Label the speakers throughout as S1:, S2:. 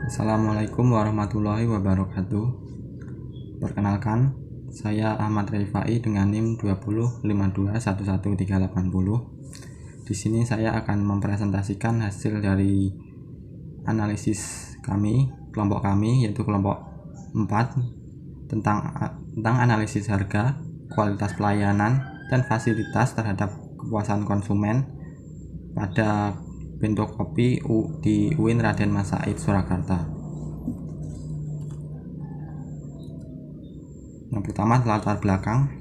S1: Assalamualaikum warahmatullahi wabarakatuh. Perkenalkan, saya Ahmad Rifai dengan NIM 2052111380. Di sini saya akan mempresentasikan hasil dari analisis kami, kelompok kami, yaitu kelompok 4, tentang analisis harga, kualitas pelayanan, dan fasilitas terhadap kepuasan konsumen pada Bento Kopi di UIN Raden Mas Said Surakarta. Yang pertama, latar belakang.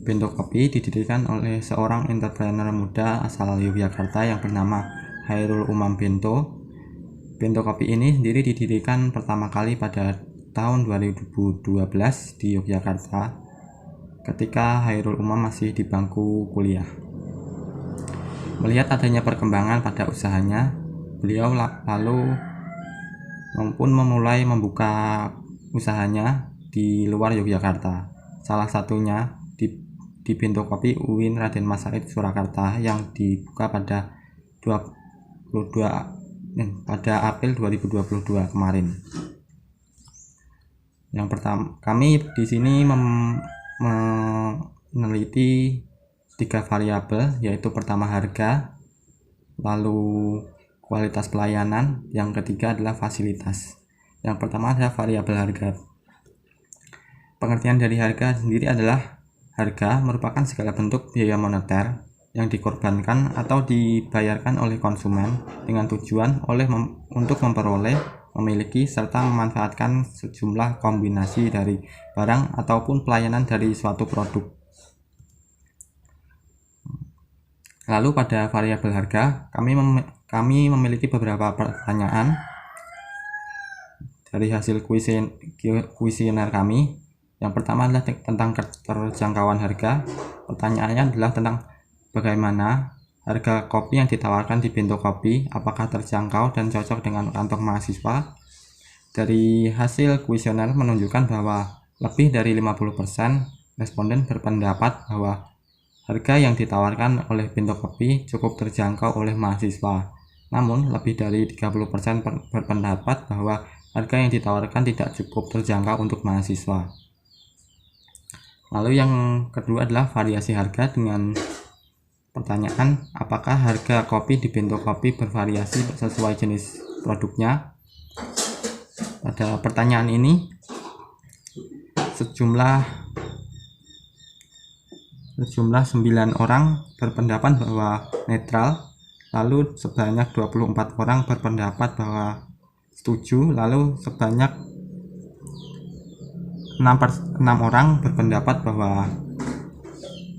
S1: Bento Kopi didirikan oleh seorang entrepreneur muda asal Yogyakarta yang bernama Hairul Umam Bento. Bento Kopi ini sendiri didirikan pertama kali pada tahun 2012 di Yogyakarta ketika Hairul Umam masih di bangku kuliah. Melihat adanya perkembangan pada usahanya, beliau lalu memulai membuka usahanya di luar Yogyakarta. Salah satunya di Bento Kopi UIN Raden Mas Said Surakarta yang dibuka pada April 2022 kemarin. Yang pertama, kami di sini meneliti 3 variabel, yaitu pertama harga, lalu kualitas pelayanan, yang ketiga adalah fasilitas. Yang pertama adalah variabel harga. Pengertian dari harga sendiri adalah harga merupakan segala bentuk biaya moneter yang dikorbankan atau dibayarkan oleh konsumen dengan tujuan untuk memperoleh, memiliki, serta memanfaatkan sejumlah kombinasi dari barang ataupun pelayanan dari suatu produk. Lalu pada variabel harga, kami memiliki beberapa pertanyaan dari hasil kuesioner kami. Yang pertama adalah tentang keterjangkauan harga. Pertanyaannya adalah tentang bagaimana harga kopi yang ditawarkan di Bento Kopi, apakah terjangkau dan cocok dengan kantong mahasiswa. Dari hasil kuesioner menunjukkan bahwa lebih dari 50% responden berpendapat bahwa harga yang ditawarkan oleh Bento Kopi cukup terjangkau oleh mahasiswa. Namun, lebih dari 30% berpendapat bahwa harga yang ditawarkan tidak cukup terjangkau untuk mahasiswa. Lalu yang kedua adalah variasi harga dengan pertanyaan, apakah harga kopi di Bento Kopi bervariasi sesuai jenis produknya? Pada pertanyaan ini, sejumlah 9 orang berpendapat bahwa netral, lalu sebanyak 24 orang berpendapat bahwa setuju, lalu sebanyak 6 orang berpendapat bahwa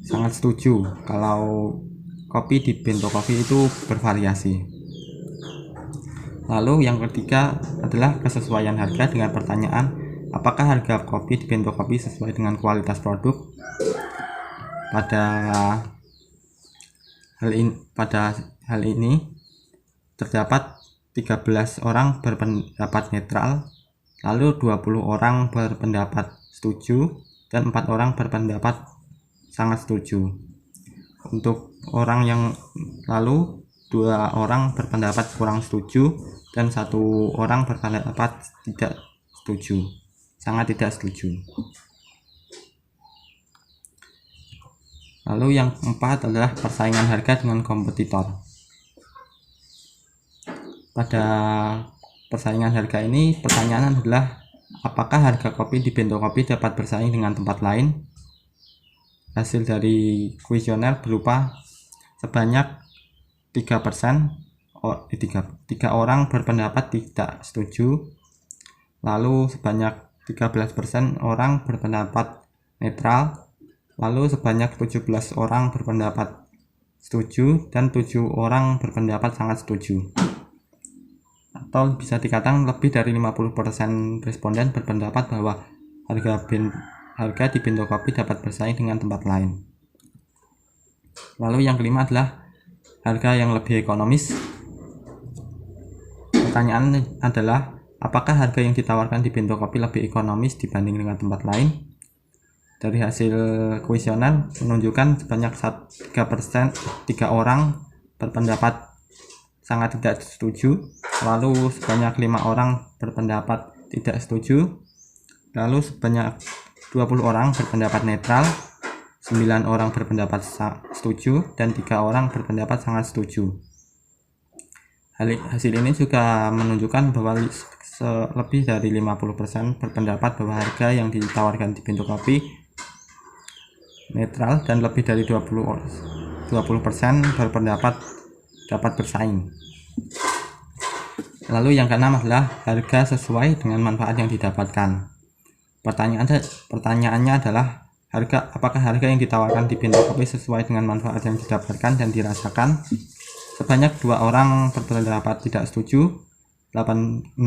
S1: sangat setuju kalau kopi di Bento Kopi itu bervariasi. Lalu yang ketiga adalah kesesuaian harga dengan pertanyaan, apakah harga kopi di Bento Kopi sesuai dengan kualitas produk? Pada hal ini terdapat 13 orang berpendapat netral, lalu 20 orang berpendapat setuju, dan 4 orang berpendapat sangat setuju. Untuk orang yang lalu, 2 orang berpendapat kurang setuju dan 1 orang berpendapat tidak setuju, sangat tidak setuju. Lalu yang keempat adalah persaingan harga dengan kompetitor. Pada persaingan harga ini, pertanyaan adalah apakah harga kopi di Bento Kopi dapat bersaing dengan tempat lain? Hasil dari kuesioner berupa sebanyak 3 orang berpendapat tidak setuju, lalu sebanyak 13% orang berpendapat netral, lalu sebanyak 17 orang berpendapat setuju, dan 7 orang berpendapat sangat setuju. Atau bisa dikatakan lebih dari 50% responden berpendapat bahwa harga di Bento Kopi dapat bersaing dengan tempat lain. Lalu yang kelima adalah harga yang lebih ekonomis. Pertanyaan adalah, apakah harga yang ditawarkan di Bento Kopi lebih ekonomis dibanding dengan tempat lain? Dari hasil kuesioner menunjukkan sebanyak 3 orang berpendapat sangat tidak setuju, lalu sebanyak 5 orang berpendapat tidak setuju, lalu sebanyak 20 orang berpendapat netral, 9 orang berpendapat setuju, dan 3 orang berpendapat sangat setuju. Hasil ini juga menunjukkan bahwa lebih dari 50% berpendapat bahwa harga yang ditawarkan di Bento Kopi netral, dan lebih dari 20% berpendapat dapat bersaing. Lalu yang keenam adalah harga sesuai dengan manfaat yang didapatkan. Pertanyaannya adalah apakah harga yang ditawarkan di Bento Kopi sesuai dengan manfaat yang didapatkan dan dirasakan. Sebanyak 2 orang berpendapat tidak setuju, 16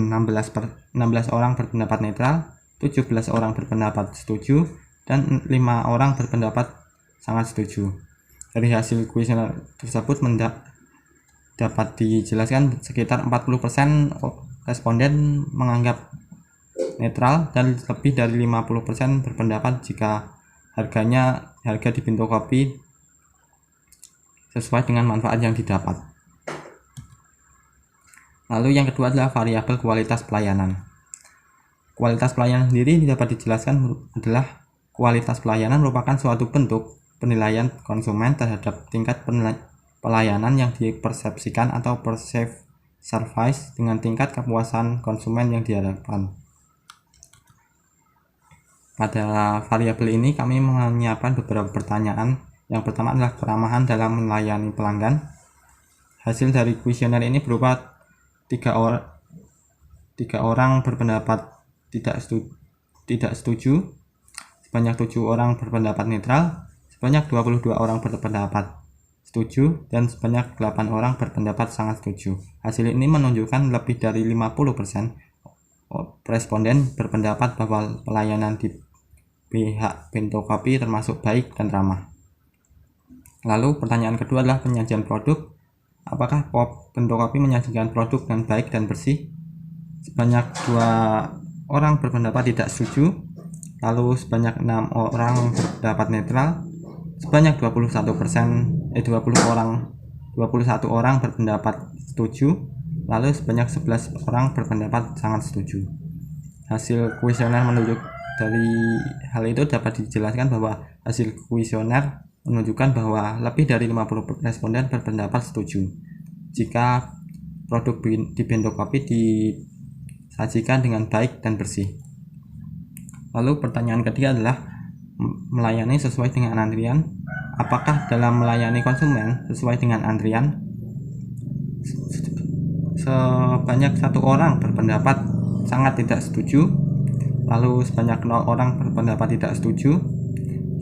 S1: orang berpendapat netral, 17 orang berpendapat setuju, dan 5 orang berpendapat sangat setuju. Dari hasil kuesioner tersebut dapat dijelaskan sekitar 40% responden menganggap netral, dan lebih dari 50% berpendapat jika harga di Bento Kopi sesuai dengan manfaat yang didapat. Lalu yang kedua adalah variabel kualitas pelayanan. Kualitas pelayanan sendiri dapat dijelaskan adalah kualitas pelayanan merupakan suatu bentuk penilaian konsumen terhadap tingkat pelayanan yang dipersepsikan atau perceived service dengan tingkat kepuasan konsumen yang diharapkan. Pada variabel ini kami menyiapkan beberapa pertanyaan. Yang pertama adalah keramahan dalam melayani pelanggan. Hasil dari kuesioner ini berupa 3 orang berpendapat tidak setuju, sebanyak 7 orang berpendapat netral, sebanyak 22 orang berpendapat setuju, dan sebanyak 8 orang berpendapat sangat setuju. Hasil ini menunjukkan lebih dari 50% responden berpendapat bahwa pelayanan di pihak Bento Kopi termasuk baik dan ramah. Lalu pertanyaan kedua adalah penyajian produk. Apakah Bento Kopi menyajikan produk yang baik dan bersih? Sebanyak 2 orang berpendapat tidak setuju, lalu sebanyak 6 orang berpendapat netral, sebanyak 21 orang berpendapat setuju, lalu sebanyak 11 orang berpendapat sangat setuju. Hasil kuesioner dari hal itu dapat dijelaskan bahwa hasil kuesioner menunjukkan bahwa lebih dari 50 responden berpendapat setuju jika produk di Bento Kopi disajikan dengan baik dan bersih. Lalu pertanyaan ketiga adalah melayani sesuai dengan antrian. Apakah dalam melayani konsumen sesuai dengan antrian? Sebanyak 1 orang berpendapat sangat tidak setuju, lalu sebanyak 0 orang berpendapat tidak setuju,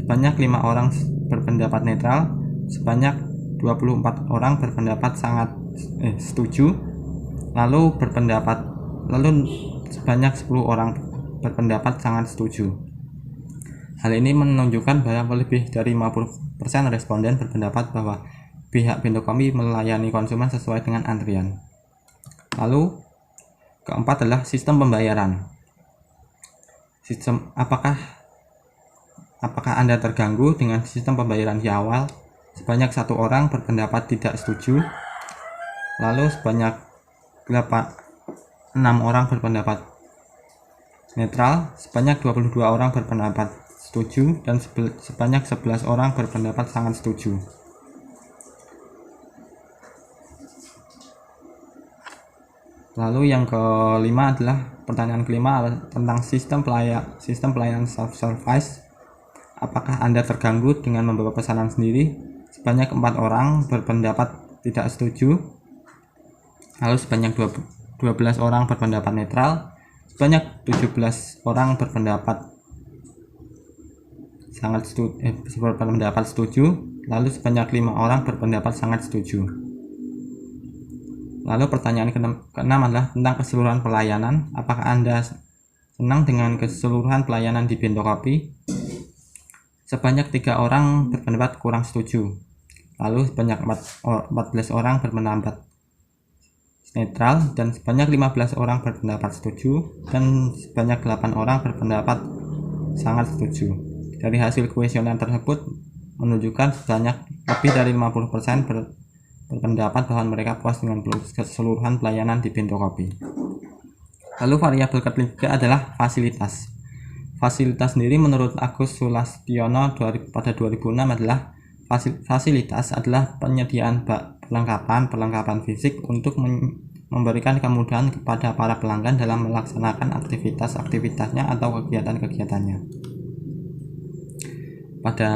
S1: sebanyak 5 orang berpendapat netral, sebanyak 24 orang berpendapat sangat setuju, lalu sebanyak 10 orang berpendapat sangat setuju. Hal ini menunjukkan bahwa lebih dari 50% responden berpendapat bahwa pihak Bento Kopi melayani konsumen sesuai dengan antrian. Lalu keempat adalah sistem pembayaran. Apakah Anda terganggu dengan sistem pembayaran di awal? Sebanyak 1 orang berpendapat tidak setuju, lalu sebanyak 6 orang berpendapat netral, sebanyak 22 orang berpendapat setuju, dan sebanyak 11 orang berpendapat sangat setuju. Lalu yang kelima adalah pertanyaan kelima tentang sistem pelayanan self-service. Apakah Anda terganggu dengan membawa pesanan sendiri? Sebanyak 4 orang berpendapat tidak setuju, lalu sebanyak 12 orang berpendapat netral, sebanyak 17 orang berpendapat setuju, lalu sebanyak 5 orang berpendapat sangat setuju. Lalu pertanyaan keenam adalah tentang keseluruhan pelayanan. Apakah Anda senang dengan keseluruhan pelayanan di Bento Kopi? Sebanyak 3 orang berpendapat kurang setuju, lalu sebanyak 14 orang berpendapat netral, dan sebanyak 15 orang berpendapat setuju, dan sebanyak 8 orang berpendapat sangat setuju. Dari hasil kuesioner tersebut menunjukkan sebanyak lebih dari 50% berpendapat bahwa mereka puas dengan keseluruhan pelayanan di Bento Kopi. Lalu variabel ketiga adalah fasilitas. Fasilitas sendiri menurut Agus Sulastiono pada 2006 adalah fasilitas adalah penyediaan perlengkapan fisik untuk memberikan kemudahan kepada para pelanggan dalam melaksanakan aktivitasnya atau kegiatannya. Pada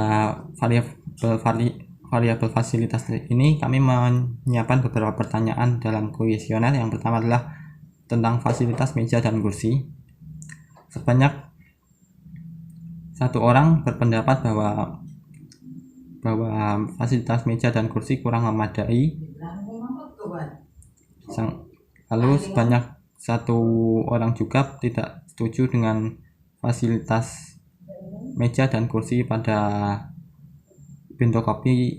S1: variabel fasilitas ini kami menyiapkan beberapa pertanyaan dalam kuesioner. Yang pertama adalah tentang fasilitas meja dan kursi. Sebanyak satu orang berpendapat bahwa fasilitas meja dan kursi kurang memadai. Lalu sebanyak satu orang juga tidak setuju dengan fasilitas meja dan kursi pada Bento Kopi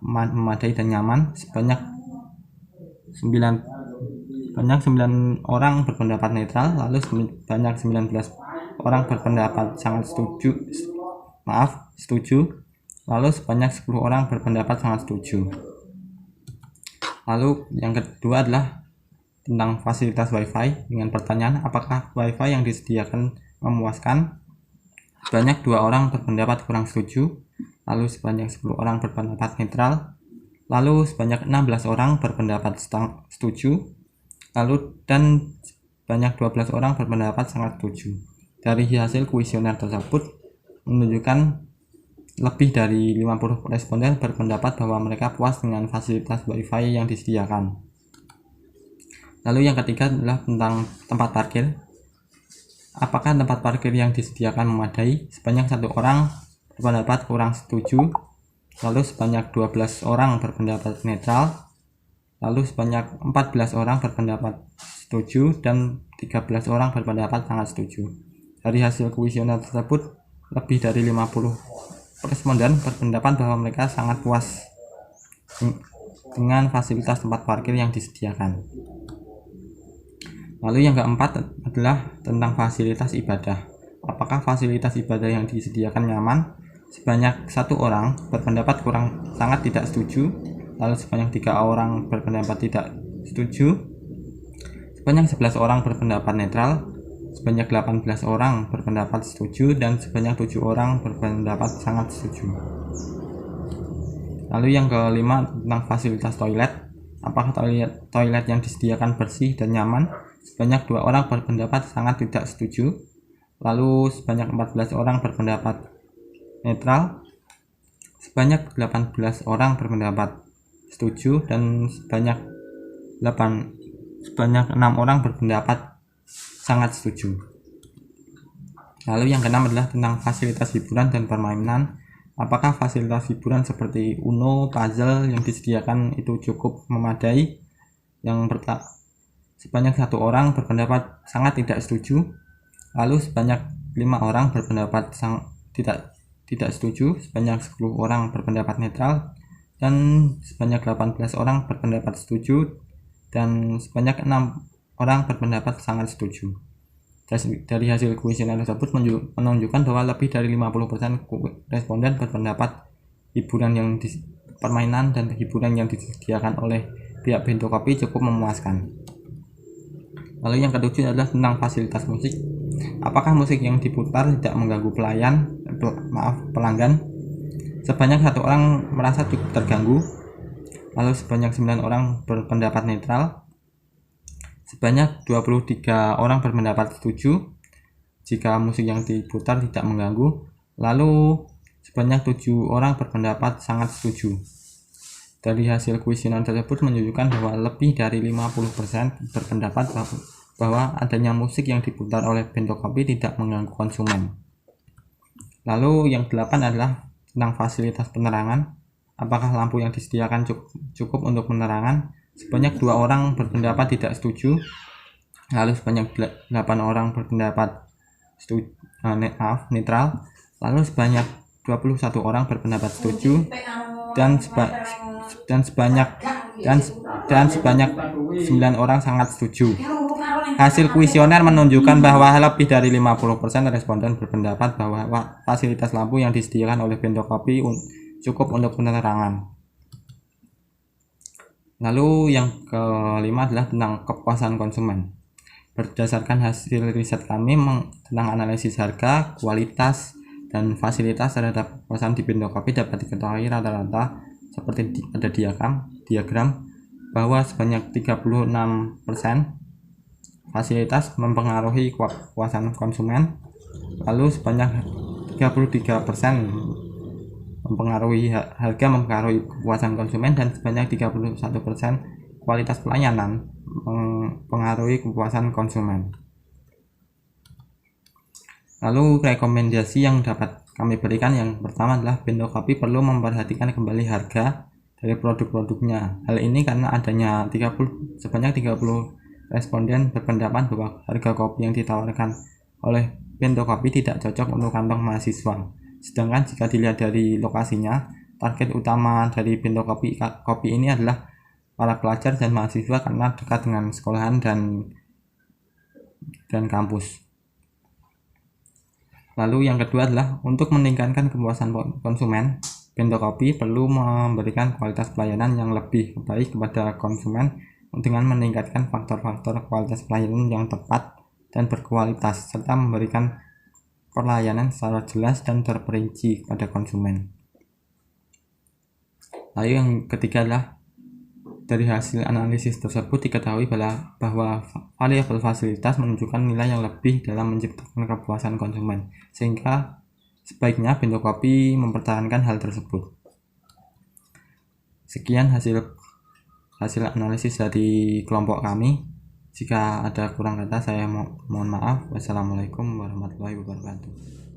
S1: memadai dan nyaman. Sebanyak 9 orang berpendapat netral, lalu sebanyak 19 orang berpendapat sangat setuju, lalu sebanyak 10 orang berpendapat sangat setuju. Lalu yang kedua adalah tentang fasilitas WiFi dengan pertanyaan apakah WiFi yang disediakan memuaskan. Sebanyak 2 orang berpendapat kurang setuju, lalu sebanyak 10 orang berpendapat netral, lalu sebanyak 16 orang berpendapat setuju, lalu dan sebanyak 12 orang berpendapat sangat setuju. Dari hasil kuesioner tersebut menunjukkan lebih dari 50 responden berpendapat bahwa mereka puas dengan fasilitas WiFi yang disediakan. Lalu yang ketiga adalah tentang tempat parkir. Apakah tempat parkir yang disediakan memadai? Sebanyak 1 orang berpendapat kurang setuju, lalu sebanyak 12 orang berpendapat netral, lalu sebanyak 14 orang berpendapat setuju, dan 13 orang berpendapat sangat setuju. Dari hasil kuesioner tersebut, lebih dari 50 responden berpendapat bahwa mereka sangat puas dengan fasilitas tempat parkir yang disediakan. Lalu yang keempat adalah tentang fasilitas ibadah. Apakah fasilitas ibadah yang disediakan nyaman? Sebanyak 1 orang berpendapat sangat tidak setuju, lalu sebanyak 3 orang berpendapat tidak setuju, sebanyak 11 orang berpendapat netral, sebanyak 18 orang berpendapat setuju, dan sebanyak 7 orang berpendapat sangat setuju. Lalu yang kelima tentang fasilitas toilet. Apakah toilet yang disediakan bersih dan nyaman? Sebanyak 2 orang berpendapat sangat tidak setuju, lalu sebanyak 14 orang berpendapat netral, sebanyak 18 orang berpendapat setuju, dan sebanyak 6 orang berpendapat sangat setuju. Lalu yang keenam adalah tentang fasilitas hiburan dan permainan. Apakah fasilitas hiburan seperti Uno, puzzle yang disediakan itu cukup memadai? Sebanyak 1 orang berpendapat sangat tidak setuju, lalu sebanyak 5 orang berpendapat tidak setuju, sebanyak 10 orang berpendapat netral, dan sebanyak 18 orang berpendapat setuju, dan sebanyak 6 orang berpendapat sangat setuju. Dari hasil kuesioner tersebut menunjukkan bahwa lebih dari 50% responden berpendapat permainan dan hiburan yang disediakan oleh pihak Bento Kopi cukup memuaskan. Lalu yang ketujuh adalah tentang fasilitas musik. Apakah musik yang diputar tidak mengganggu pelanggan? Sebanyak 1 orang merasa cukup terganggu, lalu sebanyak 9 orang berpendapat netral, sebanyak 23 orang berpendapat setuju jika musik yang diputar tidak mengganggu, lalu sebanyak 7 orang berpendapat sangat setuju. Dari hasil kuesioner tersebut menunjukkan bahwa lebih dari 50% berpendapat bahwa adanya musik yang diputar oleh Bento Kopi tidak mengganggu konsumen. Lalu yang 8 adalah tentang fasilitas penerangan. Apakah lampu yang disediakan cukup untuk penerangan? Sebanyak 2 orang berpendapat tidak setuju, lalu sebanyak 8 orang berpendapat netral, lalu sebanyak 21 orang berpendapat setuju, dan sebanyak 9 orang sangat setuju. Hasil kuesioner menunjukkan bahwa lebih dari 50% responden berpendapat bahwa fasilitas lampu yang disediakan oleh Bento Kopi cukup untuk penerangan. Lalu yang kelima adalah tentang kepuasan konsumen. Berdasarkan hasil riset kami tentang analisis harga, kualitas, dan fasilitas terhadap kepuasan di Pindo Kopi dapat diketahui rata-rata seperti pada diagram bahwa sebanyak 36% fasilitas mempengaruhi kepuasan konsumen, lalu sebanyak 33% mempengaruhi harga mempengaruhi kepuasan konsumen, dan sebanyak 31% kualitas pelayanan mempengaruhi kepuasan konsumen. Lalu rekomendasi yang dapat kami berikan yang pertama adalah Pindo Kopi perlu memperhatikan kembali harga dari produk-produknya. Hal ini karena adanya sebanyak 30 responden berpendapat bahwa harga kopi yang ditawarkan oleh Pindo Kopi tidak cocok untuk kantong mahasiswa. Sedangkan jika dilihat dari lokasinya, target utama dari Pindo Kopi ini adalah para pelajar dan mahasiswa karena dekat dengan sekolahan dan kampus. Lalu yang kedua adalah untuk meningkatkan kepuasan konsumen, Pindo Kopi perlu memberikan kualitas pelayanan yang lebih baik kepada konsumen dengan meningkatkan faktor-faktor kualitas pelayanan yang tepat dan berkualitas, serta memberikan pelayanan secara jelas dan terperinci kepada konsumen. Lalu yang ketiga adalah dari hasil analisis tersebut diketahui bahwa variabel fasilitas menunjukkan nilai yang lebih dalam menciptakan kepuasan konsumen, sehingga sebaiknya Pindo Kopi mempertahankan hal tersebut. Sekian hasil analisis dari kelompok kami. Jika ada kurang kata saya mohon maaf. Wassalamualaikum warahmatullahi wabarakatuh.